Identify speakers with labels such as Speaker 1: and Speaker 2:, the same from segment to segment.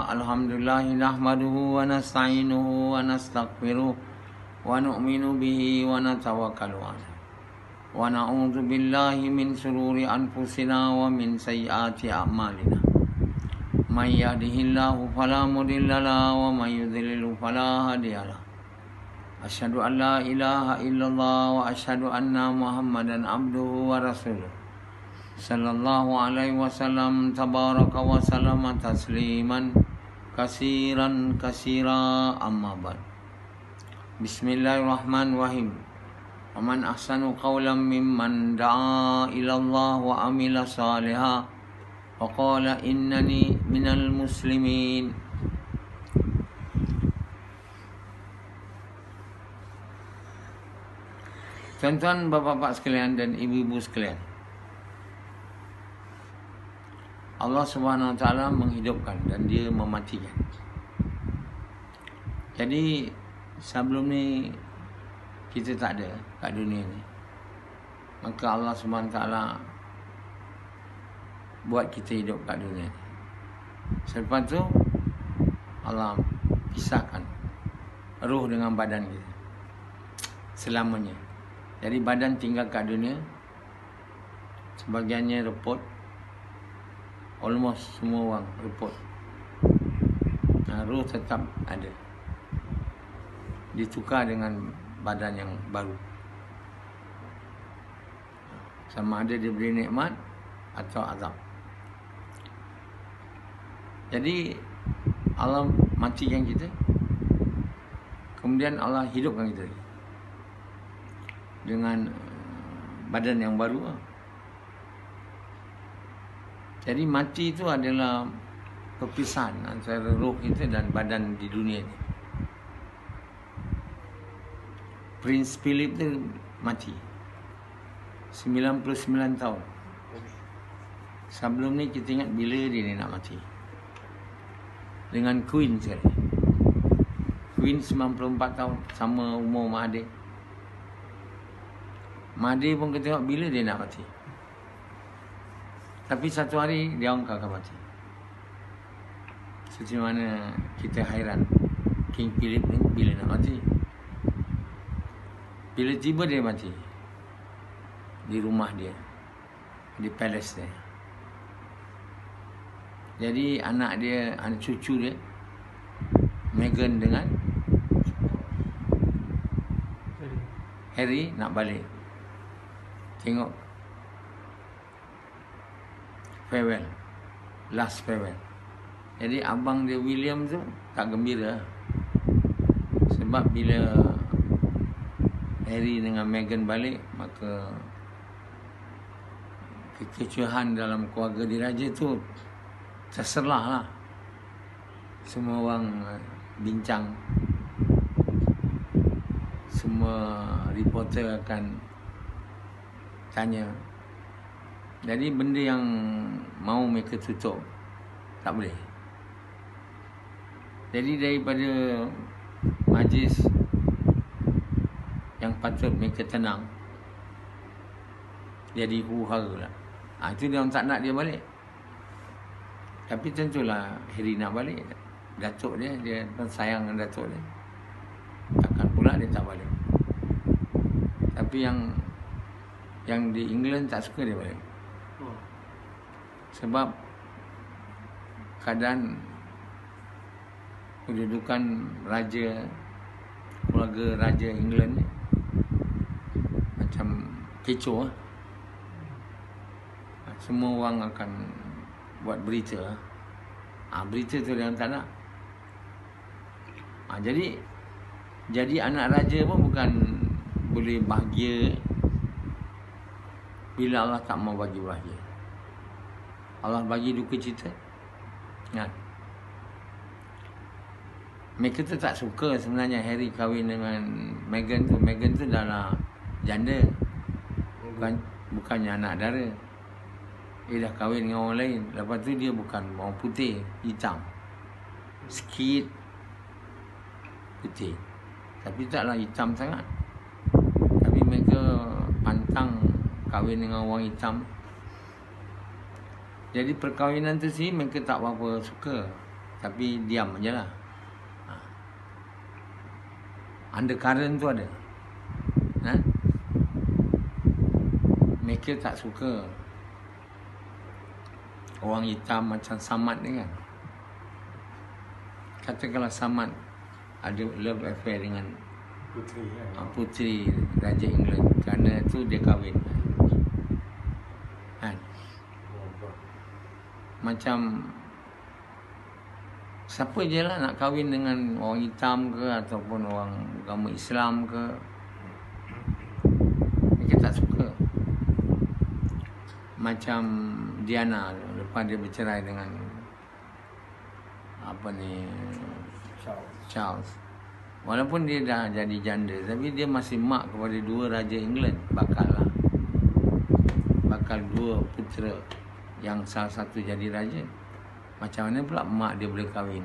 Speaker 1: alhamdulillah nahmaduhu wa nasta'inuhu wa nastaghfiruh wa nu'minu bihi wa natawakkalu alaihi wa na'udzu billahi min shururi anfusina wa min sayyiati a'malina. May yahdihillahu fala mudilla lahu wa may yudlil fala hadiya lahu. Asyhadu an la ilaha illallah wa asyhadu anna Muhammadan abduhu wa rasuluh. Sallallahu alaihi wasallam tabaraka wa sallama tasliman kasiran kasira amma ba'd. Bismillahirrahmanirrahim. Wa man ahsanu qawlan mimman da'a ila Allah wa amila salihan wa qala innani minal muslimin. Tuan-tuan, bapak-bapak sekalian dan ibu-ibu sekalian, Allah Subhanahu Wa Taala menghidupkan dan Dia mematikan. Jadi sebelum ni kita tak ada kat dunia ni, maka Allah Subhanahu Wa Taala buat kita hidup kat dunia ni. Selepas tu Allah pisahkan roh dengan badan kita selamanya. Jadi badan tinggal kat dunia, sebagiannya reput. Almost semua orang report. Roh tetap ada, ditukar dengan badan yang baru. Sama ada dia beri nikmat atau azab. Jadi Allah matikan kita, kemudian Allah hidupkan kita dengan badan yang baru. Jadi mati itu adalah perpisahan antara roh kita dan badan di dunia ni. Prince Philip tu mati 99 tahun. Sebelum ni kita ingat bila dia ni nak mati. Dengan Queen sekali. Queen 94 tahun, sama umur Mahathir. Mahathir pun kita tengok bila dia nak mati. Tapi satu hari dia orang akan mati. Seperti mana kita hairan King Philip ni bila nak mati. Bila tiba dia mati di rumah dia, di palace dia. Jadi anak dia, anak cucu dia, Meghan dengan Harry nak balik tengok farewell, last farewell. Jadi abang dia William tu tak gembira. Sebab bila Harry dengan Meghan balik, maka kekecohan dalam keluarga diraja tu terserlah lah. Semua orang bincang, semua reporter akan tanya. Jadi benda yang mau mereka tutup tak boleh. Jadi daripada majlis yang patut mereka tenang, jadi huru-hara lah. Itu dia orang tak nak dia balik. Tapi tentulah Harry nak balik. Datuk dia sayang dengan datuk dia. Takkan pula dia tak balik. Tapi yang di England tak suka dia balik. Sebab keadaan kedudukan raja, keluarga raja England ni macam kecoh lah. Semua orang akan buat berita. Berita tu dia tak nak. Jadi anak raja pun bukan boleh bahagia bila Allah tak mau bagi bahagia. Allah bagi duka cita. Mereka tu tak suka sebenarnya Harry kahwin dengan Meghan tu. Meghan tu dah janda, bukannya anak dara. Dia dah kahwin dengan orang lain. Lepas tu dia bukan orang putih, hitam, sikit putih, tapi taklah hitam sangat. Tapi mereka pantang kahwin dengan orang hitam. Jadi perkahwinan tu sih mereka tak berapa suka. tapi diam aja lah. Undercurrent tu ada. Mereka tak suka orang hitam macam Samad ni kan. Katakanlah Samad ada love affair dengan puteri Raja England, kerana tu dia kahwin kan. Macam siapa je lah nak kahwin dengan orang hitam ke ataupun orang agama Islam ke, mereka tak suka. Macam Diana lepas dia bercerai dengan Charles. Walaupun dia dah jadi janda, tapi dia masih mak kepada dua Raja England. Bakal dua putera yang salah satu jadi raja. Macam mana pula mak dia boleh kahwin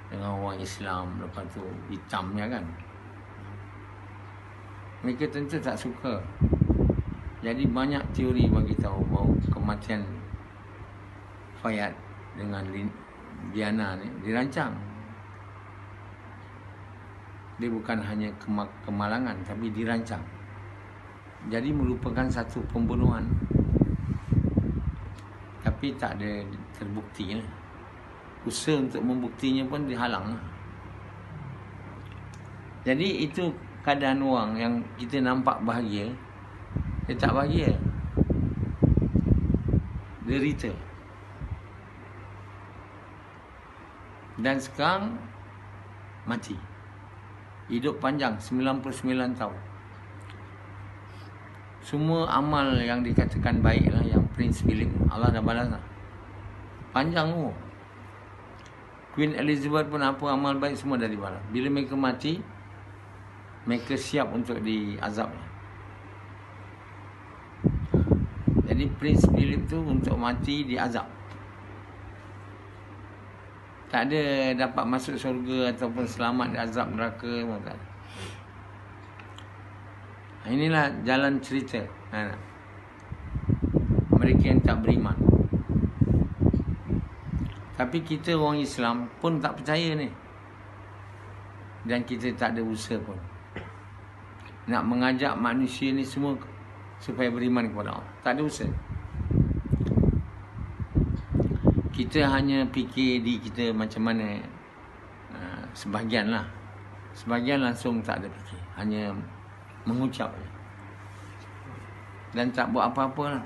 Speaker 1: dengan orang Islam, lepas tu hitamnya kan. Mereka tentu tak suka. Jadi banyak teori bagi tahu bahawa kematian Fayed dengan Diana ni dirancang. Dia bukan hanya kemalangan, tapi dirancang. Jadi merupakan satu pembunuhan. Tapi tak ada terbukti lah. Usaha untuk membuktinya pun dihalang lah. Jadi itu keadaan orang yang kita nampak bahagia, dia tak bahagia, derita. Dan sekarang mati. Hidup panjang 99 tahun. Semua amal yang dikatakan baik lah, yang Prince Philip, Allah dah balas lah. Panjang umur. Queen Elizabeth pun apa amal baik semua dah dibalas. Bila mereka mati, mereka siap untuk diazab. Jadi Prince Philip tu untuk mati diazab. Tak ada dapat masuk syurga ataupun selamat dari azab neraka. Inilah jalan cerita mereka yang tak beriman. Tapi kita orang Islam pun tak percaya ni. Dan kita tak ada usaha pun nak mengajak manusia ni semua supaya beriman kepada Allah. Tak ada usaha. Kita hanya fikir di kita macam mana. Sebahagian lah. Sebahagian langsung tak ada fikir. Hanya mengucap je. Dan tak buat apa-apa lah.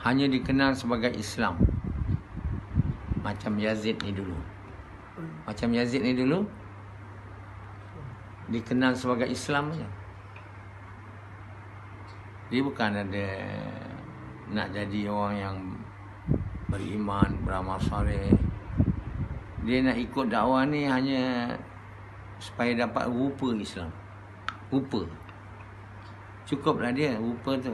Speaker 1: Hanya dikenal sebagai Islam. Macam Yazid ni dulu. Dikenal sebagai Islam je. Dia bukan ada nak jadi orang yang beriman, beramal soleh. Dia nak ikut dakwah ni hanya supaya dapat rupa Islam. Rupa. Cukuplah dia rupa tu.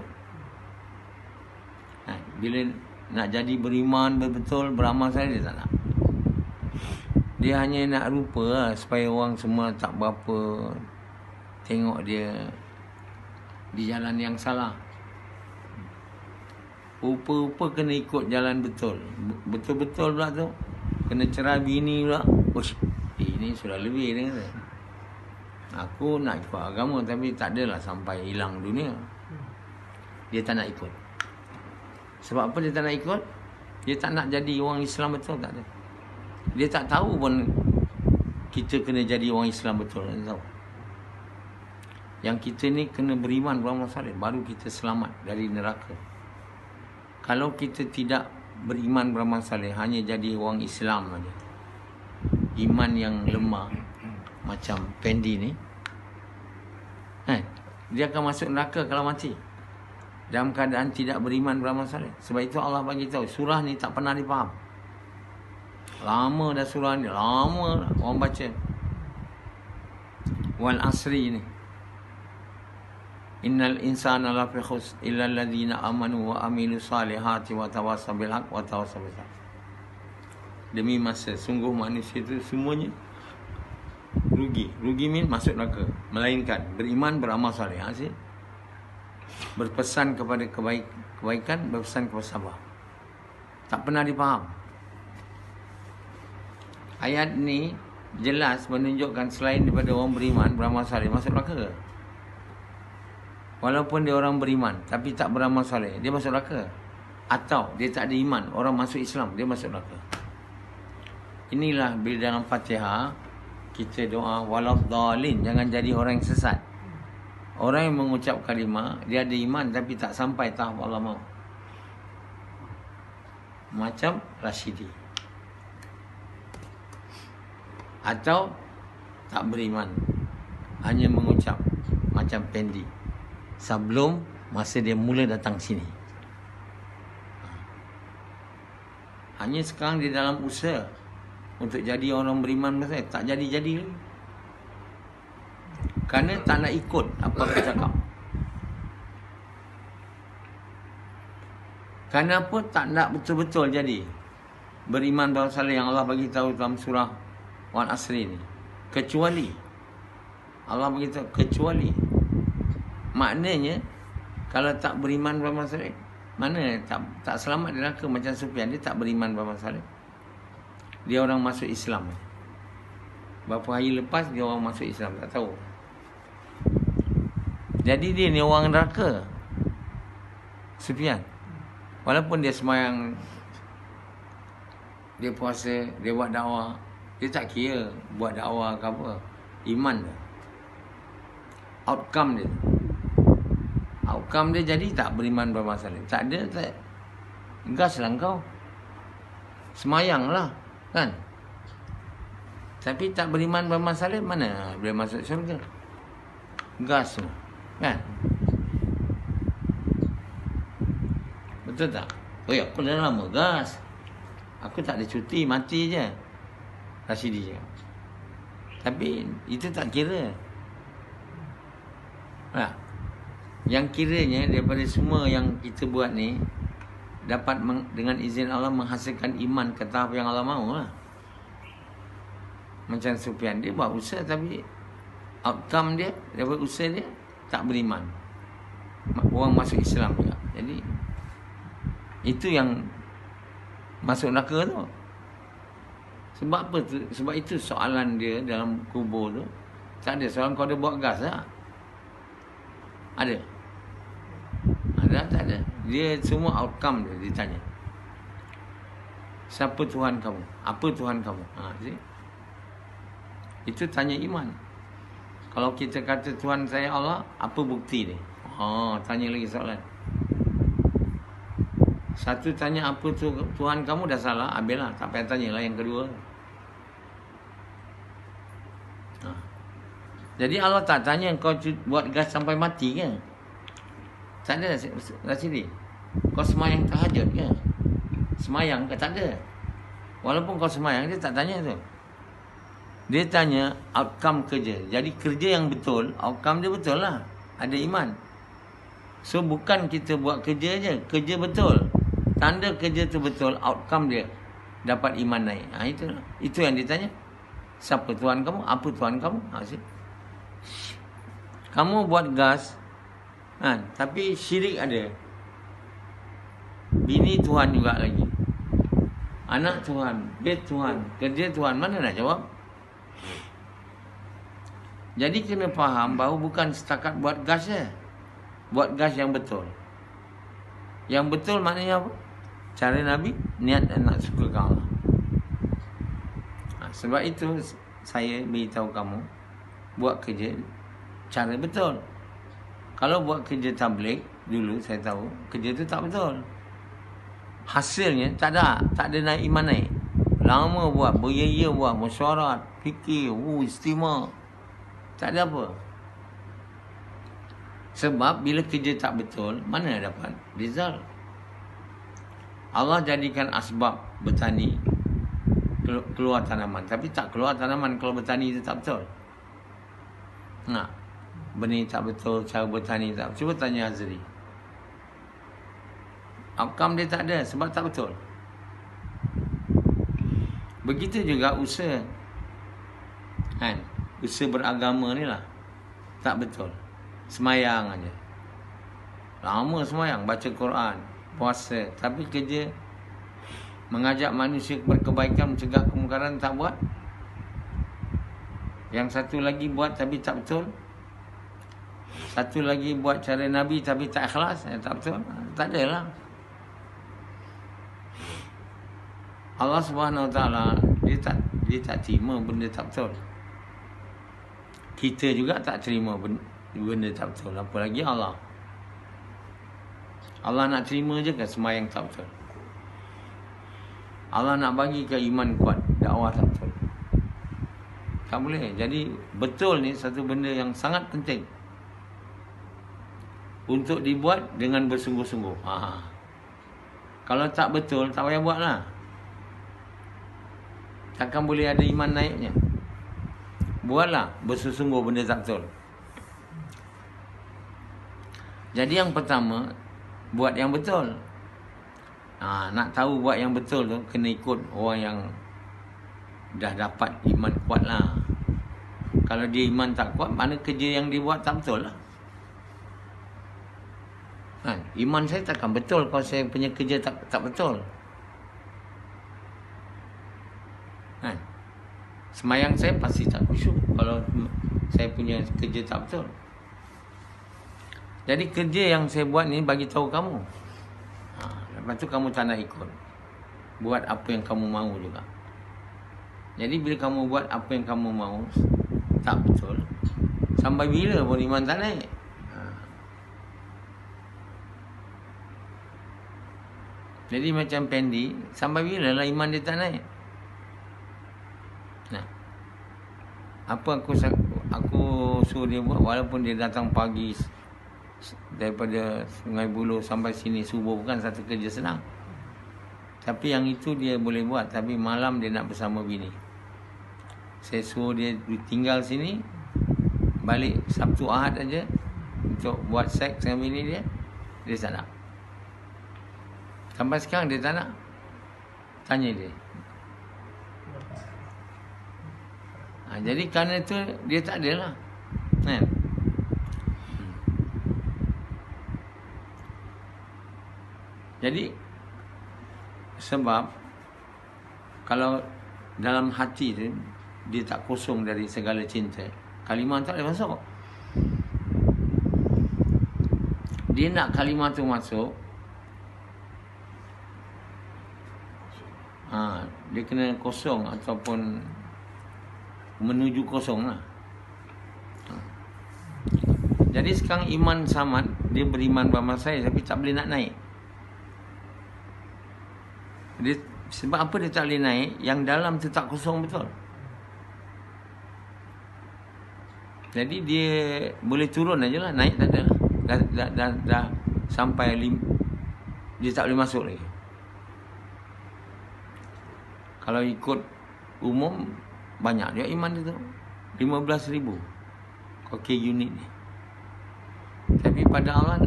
Speaker 1: Bila nak jadi beriman betul, beramal soleh, dia tak nak. Dia hanya nak rupa lah, supaya orang semua tak berapa tengok dia di jalan yang salah. Rupa-rupa kena ikut jalan betul. Betul-betul pula tu. Kena cerai bini pula. Ush, ini sudah lebih dia kata. Aku nak ikut agama tapi tak adalah sampai hilang dunia. Dia tak nak ikut. Sebab apa dia tak nak ikut? Dia tak nak jadi orang Islam betul, tak ada. Dia tak tahu pun kita kena jadi orang Islam betul. Dia tahu. Yang kita ni kena beriman beramal soleh, baru kita selamat dari neraka. Kalau kita tidak beriman beramal soleh, hanya jadi orang Islam saja, iman yang lemah macam Pendi ni, dia akan masuk neraka kalau mati dalam keadaan tidak beriman beramal soleh. Sebab itu Allah bagi tahu, surah ni tak pernah difaham. Lama dah surah ni, lama dah orang baca. Wal asri ni, innal insana lafi khusr illa alladhina amanu wa amilu salihati wa tawasaw bil haqq wa tawasaw bis sabr. Demi masa, sungguh manusia itu semuanya rugi. Rugi min masuk neraka, melainkan beriman beramal soleh. Hasil berpesan kepada kebaikan, berpesan kepada sabar. Tak pernah dipaham. Ayat ni jelas menunjukkan selain daripada orang beriman, beramal saleh masuk neraka. Walaupun dia orang beriman tapi tak beramal saleh, dia masuk neraka. Atau dia tak ada iman, orang masuk Islam, dia masuk neraka. Inilah bila dalam Fatihah kita doa waladhdallin, jangan jadi orang yang sesat. Orang yang mengucap kalimah, dia ada iman tapi tak sampai tahap Allah mahu. Macam Rashidi. Atau tak beriman, hanya mengucap macam Pendi sebelum masa dia mula datang sini. Hanya sekarang dia dalam usaha untuk jadi orang beriman, tak jadi-jadi lagi. Kerana tak nak ikut apa aku cakap. Kerana apa? Tak nak betul-betul jadi beriman beramal saleh yang Allah bagi tahu dalam surah Wal Asri ni. Kecuali Allah bagi tahu kecuali. Maknanya kalau tak beriman beramal saleh, mana tak selamat di neraka. Macam Sufyan, dia tak beriman beramal saleh, dia orang masuk Islam. Berapa hari lepas dia orang masuk Islam, tak tahu. Jadi dia ni orang neraka, Sufyan. Walaupun dia semayang, dia puasa, dia buat dakwah, dia tak kira buat dakwah ke apa. Iman dia, outcome dia. Outcome dia jadi tak beriman beramal saleh. Tak ada, tak. Gas lah kau. Semayang lah, kan? Tapi tak beriman beramal saleh, mana boleh masuk syurga? Gas lah, kan? Betul tak? Oh ya, aku dah lama gas. Aku tak ada cuti, mati je. Rashidi je. Tapi itu tak kira. Nah, yang kiranya daripada semua yang kita buat ni dapat dengan izin Allah menghasilkan iman ke tahap yang Allah mahu lah. Macam Sufyan, dia buat usaha tapi outcome dia daripada usaha dia tak beriman. Orang masuk Islam juga. Jadi itu yang masuk neraka tu. Sebab apa tu? Sebab itu soalan dia dalam kubur tu. Tak ada soalan kau ada buat gas tak? Ada? Ada tak ada? Dia semua outcome dia ditanya. Siapa Tuhan kamu? Apa Tuhan kamu? Itu tanya iman. Kalau kita kata Tuhan saya Allah, apa bukti dia? Tanya lagi soalan. Satu tanya apa tu Tuhan kamu dah salah, habislah, tak payah tanyalah yang kedua. Jadi Allah tak tanya kau buat gas sampai mati ke? Tak ada Rashidi. Kau semayang tahajud ke? Semayang ke? Tak ada. Walaupun kau semayang, dia tak tanya tu. Dia tanya outcome kerja. Jadi kerja yang betul, outcome dia betul lah. Ada iman. So bukan kita buat kerja je, kerja betul. Tanda kerja tu betul, outcome dia dapat iman naik. Itu yang ditanya. Siapa Tuhan kamu? Apa Tuhan kamu? Kamu buat gas, tapi syirik ada. Bini Tuhan juga lagi. Anak Tuhan, bed Tuhan, kerja Tuhan. Mana nak jawab? Jadi kena faham bahawa bukan setakat buat gas je. Buat gas yang betul. Yang betul maknanya apa? Cara Nabi, niat dan nak sukakan Allah. Sebab itu saya beritahu kamu, buat kerja cara betul. Kalau buat kerja tabligh, dulu saya tahu kerja tu tak betul. Hasilnya tak ada naik iman naik. Lama buat, beria buat, mesyuarat, fikir, istimewa. Tak ada apa. Sebab bila kerja tak betul, mana dapat result? Allah jadikan asbab bertani keluar tanaman, tapi tak keluar tanaman kalau bertani itu tak betul. Benih tak betul, cara bertani tak betul. Cuba tanya Azri. Outcome dia tak ada sebab tak betul. Begitu juga usaha. Usaha beragama ni lah tak betul. Semayang aja. Lama semayang, baca Quran, puasa, tapi kerja Mengajak manusia berkebaikan, mencegah kemungkaran, tak buat. Yang satu lagi buat tapi tak betul. Satu lagi buat cara Nabi tapi tak ikhlas, tak betul. Tak adalah. Allah Subhanahu Wa Taala dia tak terima benda tak betul. Kita juga tak terima benda tak betul. Apalagi Allah. Allah nak terima je kan sembahyang tak betul. Allah nak bagi ke iman kuat, dakwah tak betul. Tak boleh. Jadi betul ni satu benda yang sangat penting untuk dibuat dengan bersungguh-sungguh. Kalau tak betul, tak payah buat lah. Takkan boleh ada iman naiknya. Buatlah bersungguh-sungguh benda tak betul. Jadi yang pertama, buat yang betul. Nak tahu buat yang betul tu, kena ikut orang yang dah dapat iman kuat lah. Kalau dia iman tak kuat, mana kerja yang dia buat tak betul lah. Iman saya takkan betul kalau saya punya kerja tak betul. Semayang saya pasti tak khusyuk kalau saya punya kerja tak betul. Jadi kerja yang saya buat ni bagi tahu kamu. Lepas tu kamu tak nak ikut. Buat apa yang kamu mahu juga. Jadi bila kamu buat apa yang kamu mahu tak betul, sampai bila pun iman tak naik. Jadi macam Pendi, sampai bila lah iman dia tak naik. Apa aku suruh dia buat, walaupun dia datang pagi daripada Sungai Buloh sampai sini subuh, bukan satu kerja senang. Tapi yang itu dia boleh buat. Tapi malam dia nak bersama bini. Saya suruh dia tinggal sini, balik Sabtu Ahad aja untuk buat seks dengan bini dia. Dia tak nak. Sampai sekarang dia tak nak. Tanya dia. Jadi kerana itu dia tak ada lah. Jadi sebab kalau dalam hati tu dia tak kosong dari segala cinta, kalimah tak boleh masuk. Dia nak kalimah tu masuk, dia kena kosong ataupun menuju kosong lah. Jadi sekarang iman Samad, dia beriman bersama saya tapi tak boleh nak naik. Dia, sebab apa dia tak boleh naik? Yang dalam tu tak kosong betul. Jadi dia boleh turun aja lah, naik tak ada lah. Dah sampai dia tak boleh masuk lagi. Kalau ikut umum, banyak dia iman dia tu 15,000 kokek unit ni. Tapi pada Allah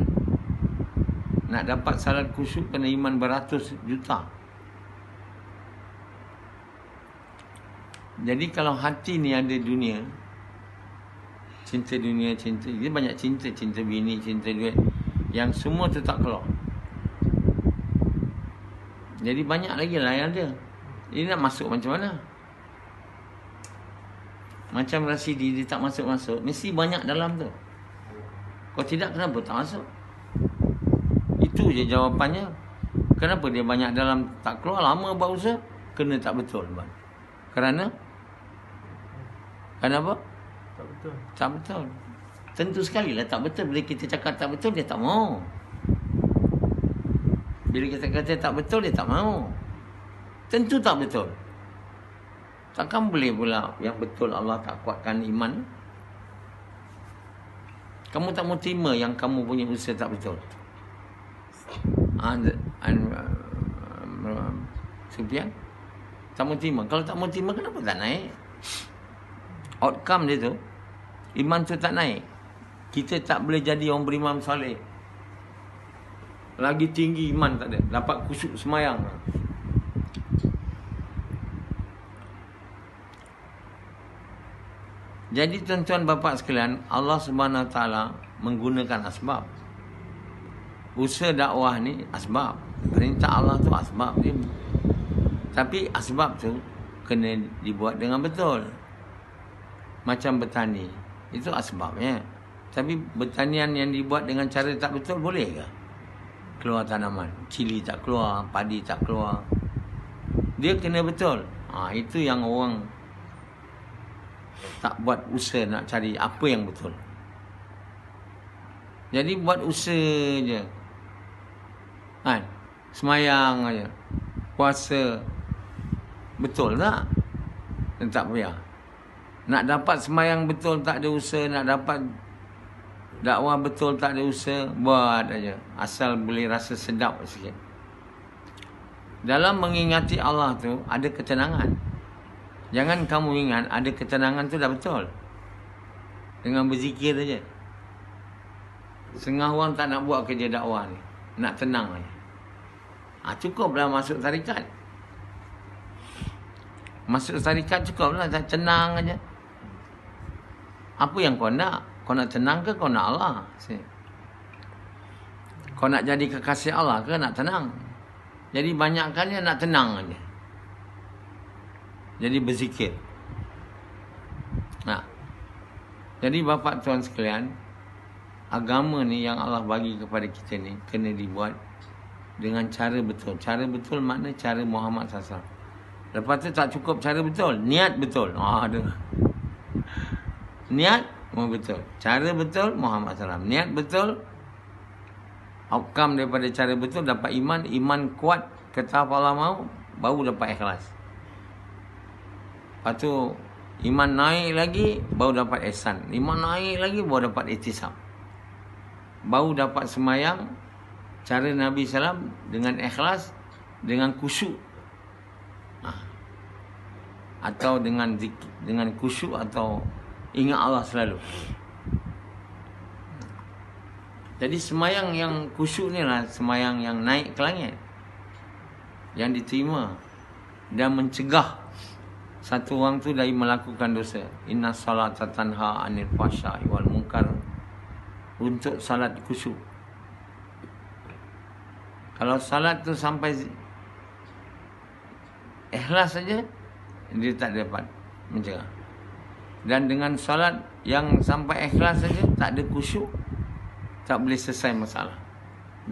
Speaker 1: nak dapat salat khusyuk kena iman beratus juta. Jadi kalau hati ni ada dunia, cinta dunia, cinta, dia banyak cinta, cinta bini, cinta duit, yang semua tu tak keluar. Jadi banyak lagi lah yang ada. Ini nak masuk macam mana? Macam Rasidi, dia tak masuk-masuk, mesti banyak dalam tu. Kalau tidak, kenapa tak masuk? Itu je jawapannya. Kenapa dia banyak dalam tak keluar? Lama buat usaha, kena tak betul. Kerana apa?
Speaker 2: Tak betul.
Speaker 1: Tak betul. Tentu sekali lah tak betul. Bila kita cakap tak betul, dia tak mau. Bila kita kata tak betul, dia tak mau. Tentu tak betul. Takkan boleh pula yang betul Allah tak kuatkan iman. Kamu tak mau terima yang kamu punya usaha tak betul. Sufyan tak mau terima. Kalau tak mau terima, kenapa tak naik? Outcome dia tu, iman tu tak naik. Kita tak boleh jadi orang beriman soleh. Lagi tinggi iman tak ada, dapat khusyuk semayang. Jadi tuan-tuan bapa sekalian, Allah Subhanahu Wa Taala menggunakan asbab. Usaha dakwah ni asbab. Perintah Allah tu asbab. Dia Tapi asbab tu kena dibuat dengan betul. Macam bertani, itu asbabnya. Tapi bertanian yang dibuat dengan cara tak betul boleh ke? Keluar tanaman, cili tak keluar, padi tak keluar. Dia kena betul. Itu yang orang tak buat usaha nak cari apa yang betul. Jadi buat usaha je. Kan? Semayang aja. Puasa. Betul tak? Tak payah. Nak dapat semayang betul tak ada usaha, nak dapat dakwah betul tak ada usaha, buat aja. Asal boleh rasa sedap sikit. Dalam mengingati Allah tu ada ketenangan. Jangan kamu ingat ada ketenangan tu dah betul. Dengan berzikir aja. Setengah orang tak nak buat kerja dakwah ni. Nak tenang aja. Cukuplah masuk tarikat. Masuk tarikat cukuplah, tak tenang aja. Apa yang kau nak? Kau nak tenang ke kau nak Allah? Kau nak jadi kekasih Allah ke nak tenang? Jadi banyakkannya nak tenang aja. Jadi berzikir. Jadi bapa tuan sekalian, agama ni yang Allah bagi kepada kita ni kena dibuat dengan cara betul. Cara betul makna cara Muhammad SAW. Lepas tu tak cukup cara betul, niat betul. Ada. Niat betul. Cara betul Muhammad SAW. Niat betul. Outcome daripada cara betul dapat iman. Iman kuat, kata Allah mau, baru dapat ikhlas. Lepas tu iman naik lagi, baru dapat ihsan. Iman naik lagi, baru dapat ihtisab. Baru dapat semayang cara Nabi SAW dengan ikhlas, dengan khusyuk. Atau dengan zikir, dengan khusyuk atau ingat Allah selalu. Jadi semayang yang khusyuk ni lah semayang yang naik ke langit, yang diterima dan mencegah satu orang tu dari melakukan dosa. Inna salata tanha anil fahsya'i wal munkar. Untuk salat khusyuk. Kalau salat tu sampai ikhlas saja, dia tak dapat mencegah. Dan dengan salat yang sampai ikhlas saja, tak ada khusyuk, tak boleh selesai masalah.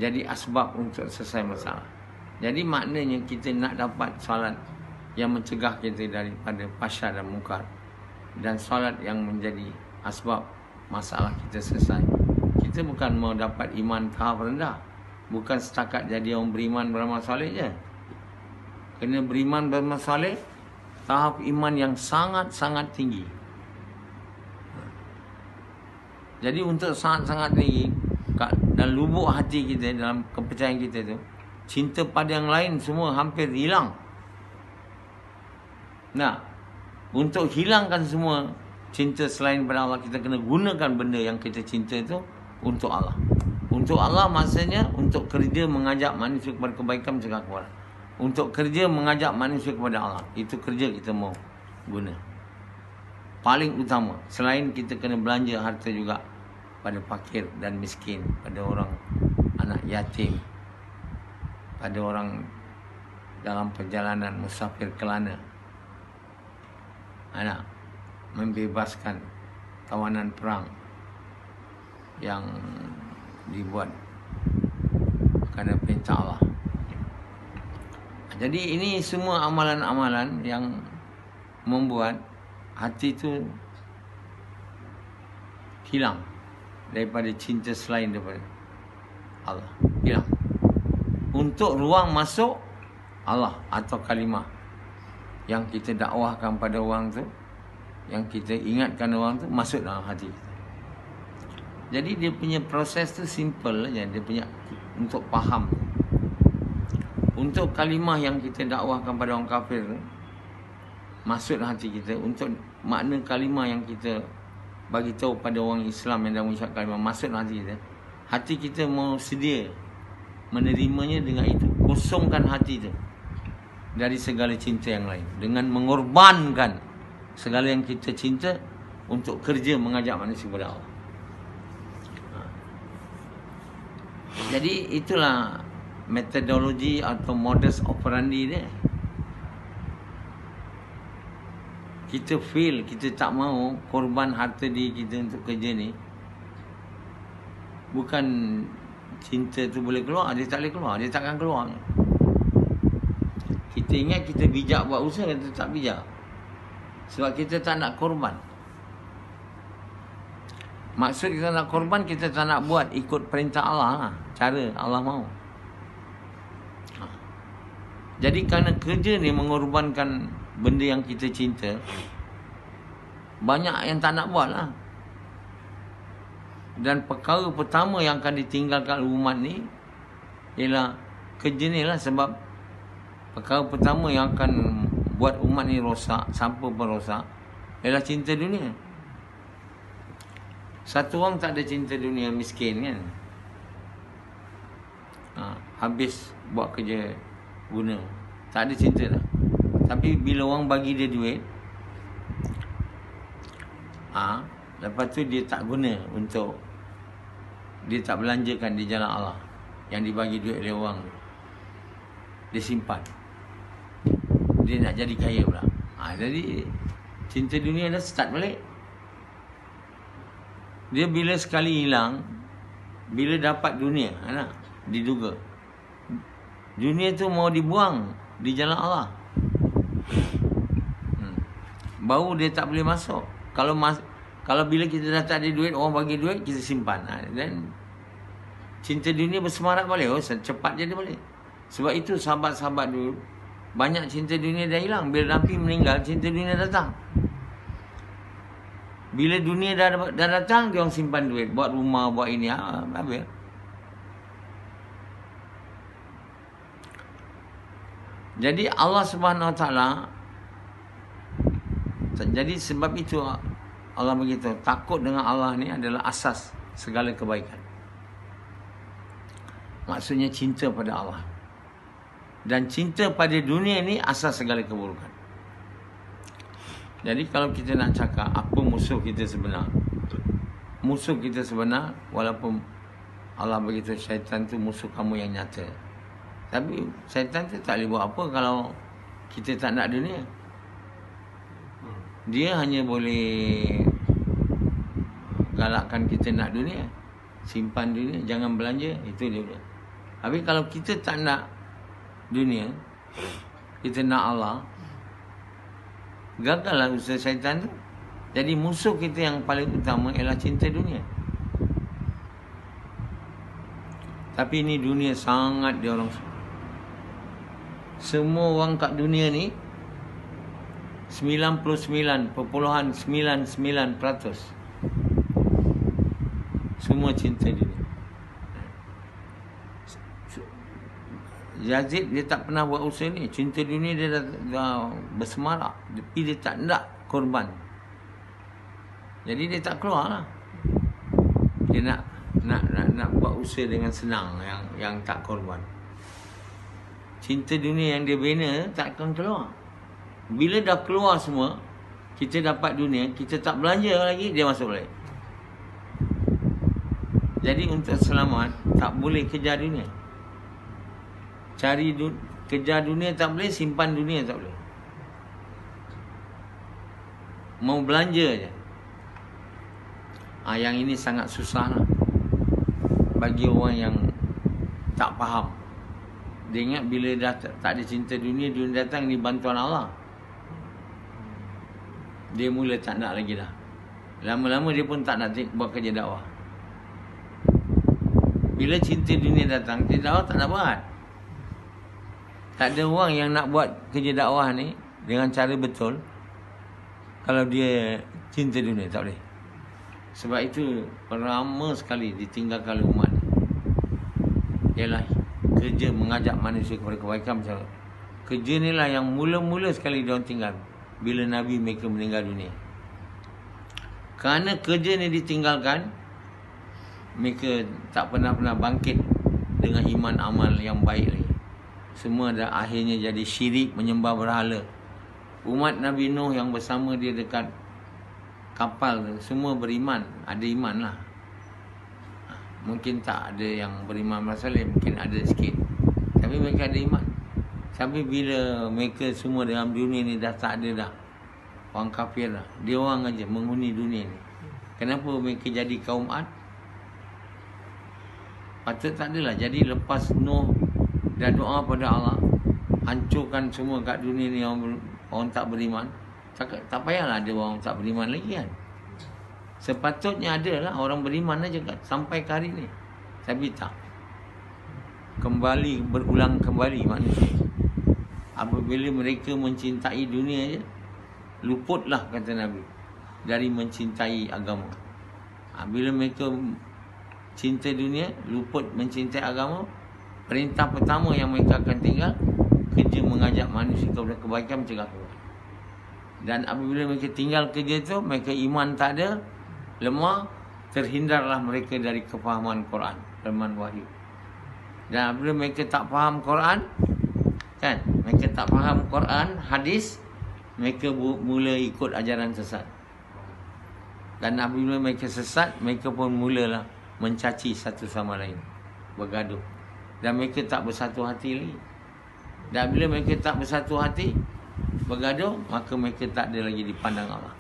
Speaker 1: Jadi asbab untuk selesai masalah. Jadi maknanya kita nak dapat salat yang mencegah kita daripada fahsya dan munkar, dan salat yang menjadi asbab masalah kita selesai. Kita bukan mau dapat iman tahap rendah, bukan setakat jadi orang beriman beramal soleh je. Kena beriman beramal soleh tahap iman yang sangat-sangat tinggi. Jadi untuk sangat-sangat tinggi, dalam lubuk hati kita, dalam kepercayaan kita tu, cinta pada yang lain semua hampir hilang. Untuk hilangkan semua cinta selain pada Allah, kita kena gunakan benda yang kita cinta itu untuk Allah. Untuk Allah maksudnya untuk kerja mengajak manusia kepada kebaikan, mencegah kemudaratan. Untuk kerja mengajak manusia kepada Allah. Itu kerja kita mau guna. Paling utama. Selain kita kena belanja harta juga pada fakir dan miskin, pada orang anak yatim, pada orang dalam perjalanan musafir kelana, membebaskan tawanan perang yang dibuat kerana perintah Allah. Jadi ini semua amalan-amalan yang membuat hati itu hilang daripada cinta selain daripada Allah. Hilang. Untuk ruang masuk Allah atau kalimah yang kita dakwahkan pada orang tu, yang kita ingatkan orang tu, masuk dalam hati kita. Jadi dia punya proses tu simple aja. Dia punya untuk faham. Untuk kalimah yang kita dakwahkan pada orang kafir tu, masuk dalam hati kita. Untuk makna kalimah yang kita bagi tahu pada orang Islam yang dah mengucap kalimah, masuk dalam hati kita. Hati kita mau sedia menerimanya dengan itu. Kosongkan hati tu dari segala cinta yang lain, dengan mengorbankan segala yang kita cinta untuk kerja mengajak manusia kepada Allah. Jadi itulah metodologi atau modus operandi dia. kita feel, kita tak mau korban harta diri kita untuk kerja ni, bukan cinta tu boleh keluar, dia tak boleh keluar, dia takkan keluar. Kita ingat kita bijak buat usaha, kita tak bijak. Sebab kita tak nak korban. Maksud kita nak korban, kita tak nak buat ikut perintah Allah lah, cara Allah mahu. Jadi kerana kerja ni mengorbankan benda yang kita cinta, banyak yang tak nak buat lah. Dan perkara pertama yang akan ditinggalkan umat ni ialah kerja ni lah. Sebab perkara pertama yang akan buat umat ni rosak, sampai pun rosak, ialah cinta dunia. Satu orang tak ada cinta dunia, miskin kan, habis buat kerja guna, tak ada cinta dah. Tapi bila orang bagi dia duit, lepas tu dia tak guna untuk, dia tak belanjakan di jalan Allah yang dibagi duit oleh orang, dia simpan, dia nak jadi kaya pula. Jadi cinta dunia dah start balik. Dia bila sekali hilang, bila dapat dunia, diduga dunia tu mau dibuang di jalan Allah, baru dia tak boleh masuk. Kalau bila kita dah tak ada duit, orang bagi duit, kita simpan, dan cinta dunia bersemarak balik. Cepat je dia balik. Sebab itu sahabat-sahabat dulu banyak cinta dunia dah hilang. Bila Nabi meninggal, cinta dunia datang. Bila dunia dah datang, dia orang simpan duit, buat rumah, buat ini, habis. Jadi Allah Subhanahu Wa Taala, jadi sebab itu Allah begitu, takut dengan Allah ni adalah asas segala kebaikan. Maksudnya cinta pada Allah. Dan cinta pada dunia ni asas segala keburukan. Jadi kalau kita nak cakap apa musuh kita sebenar, musuh kita sebenar, walaupun Allah begitu, syaitan tu musuh kamu yang nyata, tapi syaitan tu tak boleh buat apa kalau kita tak nak dunia. Dia hanya boleh galakkan kita nak dunia, simpan dunia, jangan belanja, itu dia boleh. Tapi kalau kita tak nak dunia, kita nak Allah, gagallah usaha syaitan tu. Jadi musuh kita yang paling utama ialah cinta dunia. Tapi ni dunia sangat dia orang, semua orang kat dunia ni 99.99% semua cinta dunia. Yazid dia tak pernah buat usaha ni, cinta dunia dia dah bersemarak, tapi dia tak nak korban. Jadi dia tak keluar lah. Dia nak buat usaha dengan senang, yang tak korban. Cinta dunia yang dia bina tak akan keluar. Bila dah keluar semua, kita dapat dunia, kita tak belanja lagi, dia masuk balik. Jadi untuk selamat, tak boleh kejar dunia. Kejar dunia tak boleh, simpan dunia tak boleh. Mau belanja je. Yang ini sangat susah lah bagi orang yang tak faham. Dia ingat bila dah tak ada cinta dunia, dunia datang ni bantuan Allah, dia mula tak nak lagi dah. Lama-lama dia pun tak nak buat kerja dakwah. Bila cinta dunia datang, kerja dakwah tak nak buat. Tak ada orang yang nak buat kerja dakwah ni dengan cara betul kalau dia cinta dunia, tak boleh. Sebab itu lama sekali ditinggalkan umat. Ialah kerja mengajak manusia kepada kebaikan macam tu. Kerja ni lah yang mula-mula sekali diorang tinggal bila Nabi mereka meninggal dunia. Kerana kerja ni ditinggalkan, mereka tak pernah bangkit dengan iman amal yang baik lagi. Semua dah akhirnya jadi syirik, menyembah berhala. Umat Nabi Nuh yang bersama dia dekat kapal tu, semua beriman, ada iman lah. Mungkin tak ada yang beriman masalah, mungkin ada sikit, tapi mereka ada iman. Tapi bila mereka semua dalam dunia ni dah tak ada dah, Orang kafir lah. Dia orang aja menghuni dunia ni. Kenapa mereka jadi kaum Ad? Patut tak adalah. Jadi lepas Nuh dah doa pada Allah, hancurkan semua kat dunia ni orang tak beriman. Tak payahlah ada orang tak beriman lagi kan. Sepatutnya ada lah orang beriman aja kat sampai ke hari ni. Tapi tak. Kembali, berulang kembali manusia. Apabila mereka mencintai dunia je, luputlah kata Nabi dari mencintai agama. Bila mereka cinta dunia, luput mencintai agama, perintah pertama yang mereka akan tinggal, kerja mengajak manusia kepada kebaikan, mencegah kebaikan. Dan apabila mereka tinggal kerja tu, mereka iman tak ada, lemah, terhindarlah mereka dari kefahaman Quran, firman wahyu. Dan apabila mereka tak faham Quran, kan, mereka tak faham Quran, hadis, mereka mula ikut ajaran sesat. Dan apabila mereka sesat, mereka pun mulalah mencaci satu sama lain, bergaduh. Dan mereka tak bersatu hati lagi. Dan bila mereka tak bersatu hati, bergaduh, maka mereka tak ada lagi dipandang Allah.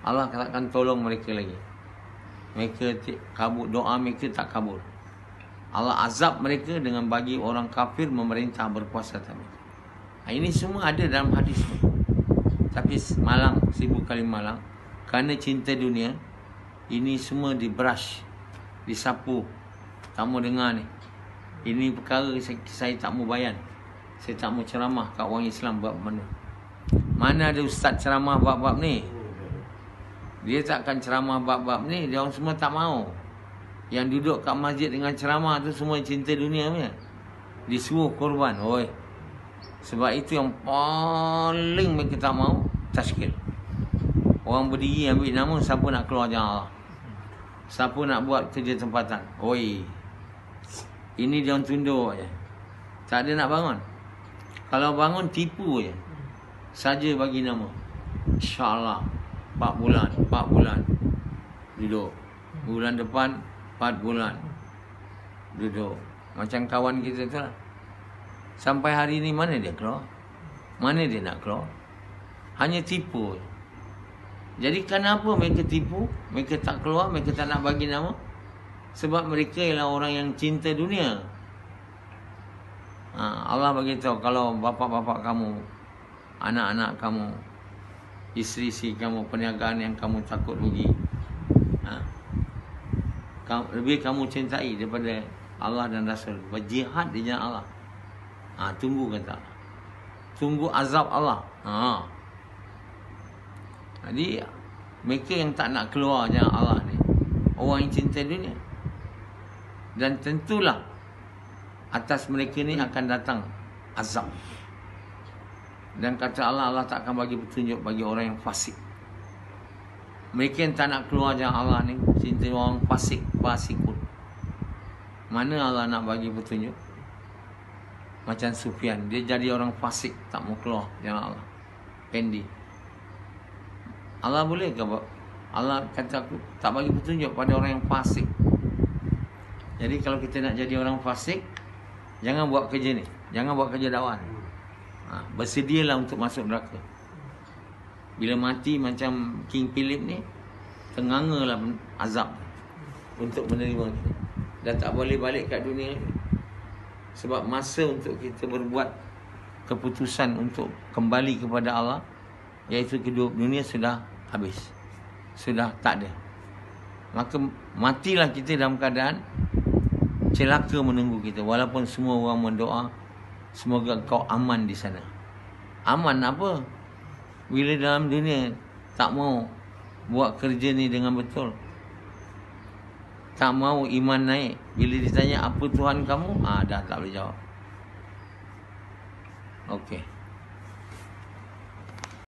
Speaker 1: Allah takkan tolong mereka lagi. Mereka kabul, doa mereka tak kabul. Allah azab mereka dengan bagi orang kafir memerintah berkuasa atas mereka. Ini semua ada dalam hadis. Tapi malang, 1000 kali malang, kerana cinta dunia, ini semua di-brush, disapu. Kamu dengar ni, ini perkara saya tak mau bayan. Saya tak mau ceramah kat orang Islam bab mana. Mana ada ustaz ceramah bab-bab ni? Dia takkan ceramah bab-bab ni. Dia orang semua tak mau. Yang duduk kat masjid dengan ceramah tu semua cinta dunia punya. Disuruh korban. Oi. Sebab itu yang paling mereka tak mau, tashkil. Orang berdiri ambil nama, siapa nak keluar jalan Allah? Siapa nak buat kerja tempatan? Oi. Ini dia orang tunduk je. Tak ada nak bangun. Kalau bangun, tipu je. Saja bagi nama. InsyaAllah 4 bulan duduk. Bulan depan 4 bulan duduk. Macam kawan kita tu lah. Sampai hari ni mana dia keluar? Mana dia nak keluar? Hanya tipu. Jadi kenapa mereka tipu? Mereka tak keluar, mereka tak nak bagi nama. Sebab mereka ialah orang yang cinta dunia. Allah beritahu, kalau bapa-bapa kamu, anak-anak kamu, isteri-isteri kamu, perniagaan yang kamu takut rugi, lebih kamu cintai daripada Allah dan Rasul, berjihad di jalan Allah. Tunggu kata. Tunggu azab Allah. Jadi mereka yang tak nak keluar jalan Allah ni, orang yang cinta dunia. Dan tentulah atas mereka ni akan datang azab. Dan kata Allah, Allah tak akan bagi petunjuk bagi orang yang fasik. Mereka yang tak nak keluar jalan Allah ni, cinta orang fasik, fasikun. Mana Allah nak bagi petunjuk? Macam Sufyan, dia jadi orang fasik, tak mau keluar jalan Allah. Pendi. Allah boleh ke? Allah kata aku tak bagi petunjuk pada orang yang fasik. Jadi kalau kita nak jadi orang fasik, jangan buat kerja ni. Jangan buat kerja dakwah ni. Bersedialah untuk masuk neraka. Bila mati macam King Philip ni, tengangalah azab untuk menerima kita. Dan tak boleh balik kat dunia ni. Sebab masa untuk kita berbuat keputusan untuk kembali kepada Allah, iaitu kedua dunia, sudah habis. Sudah tak ada. Maka matilah kita dalam keadaan celaka menunggu kita. Walaupun semua orang mendoa, semoga kau aman di sana. Aman apa? Bila dalam dunia tak mau buat kerja ni dengan betul, tak mau iman naik. Bila ditanya apa Tuhan kamu, dah tak boleh jawab. Okey.